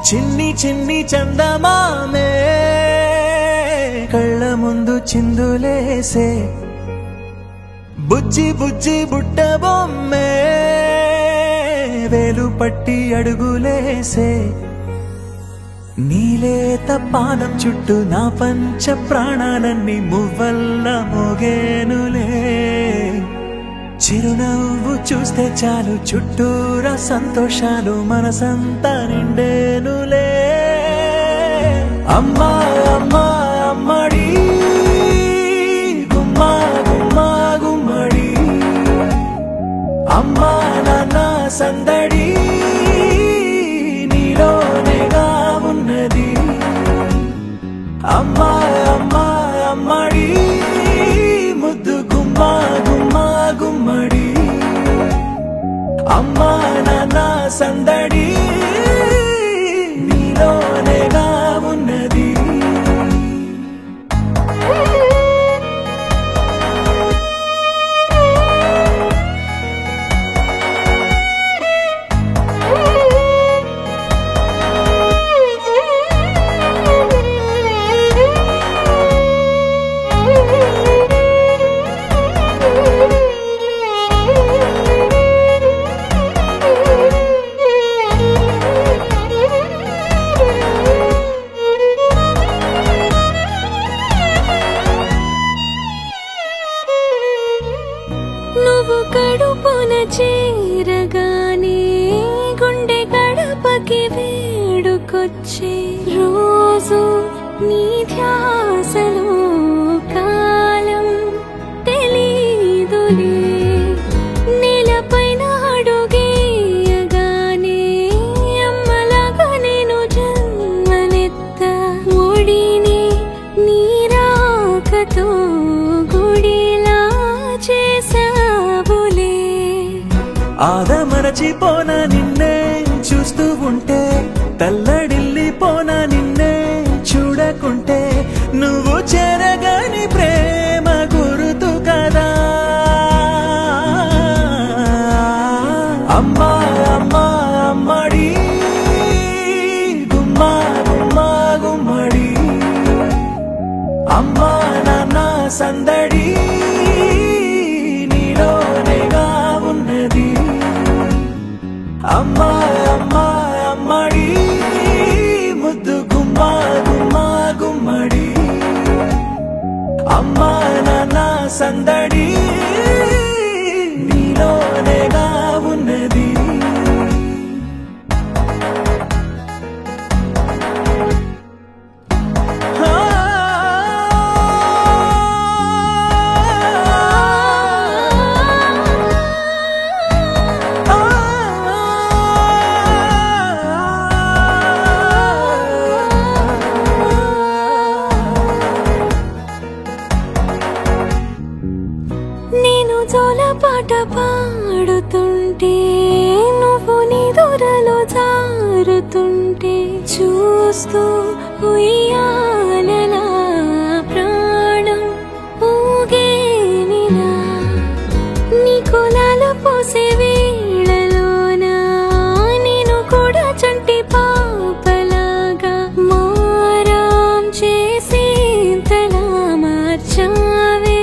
చిన్ని చిన్ని చందమామే కళ్ళ ముందు చిందులేసే బుజ్జి బుజ్జి బుట్ట బొమ్మే వేలు పట్టి అడుగులేసే నీలేత పానం చుట్టూ నా పంచ ప్రాణాలన్నీ మువ్వల్ల మోగేనులే చిరునవ్వు చూస్తే చాలు చుట్టూరా సంతోషాలు మనసంతా నిండేనులే అమ్మా అమ్మా అమ్మడి గుమ్మా గుమ్మా గుమ్మడి అమ్మా నాన్న సందడి నీలోనేగా ఉన్నది అమ్మా అమ్మా అమ్మడి ముద్దు గుమ్మా గుమ్మా గుమ్మడి అమ్మా నాన్న సందడి నీలోనేగా ఉన్నది నువ్వు కడుపున చేరగానే గుండె గడపకి వేడుకొచ్చే రోజు నీ ధ్యాసలో కాలం తెలీదులే నేలపైన అడుగేయగానే అమ్మలాగా నేను జన్మనెత్త ఒడిని నీ రాకతో గుడిలా చేసావులే ఆదమరచిపోనా నిన్నే చూస్తూ ఉంటే తల్లడిల్లిపోనా నిన్నే చూడకుంటే నువ్వు చెరగని ప్రేమ గురుతు కదా అమ్మా అమ్మా అమ్మడి గుమ్మా గుమ్మా గుమ్మడి అమ్మా నాన్న సందడి నీలోనేగా ఉన్నది అమ్మా అమ్మా అమ్మడి ముద్దు గుమ్మా గుమ్మా గుమ్మడి అమ్మా నాన్న సందడి నీలోనేగా ఉన్నది నేను జోలపాట పాడుతుంటే నువ్వు నీ దూరలో జారుతుంటే చూస్తూ ఉయ్యాలలా ప్రాణం ఊగేనిలా నీ కులాలు పోసే వేళలోనా నేను కూడా చంటి పాపలాగా మారాం చేసేంతలా మార్చావే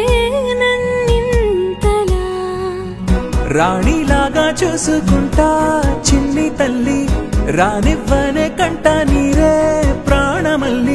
రాణిలాగా చూసుకుంటా చిన్ని తల్లి రానివ్వనే కంట నీరే ప్రాణమల్లి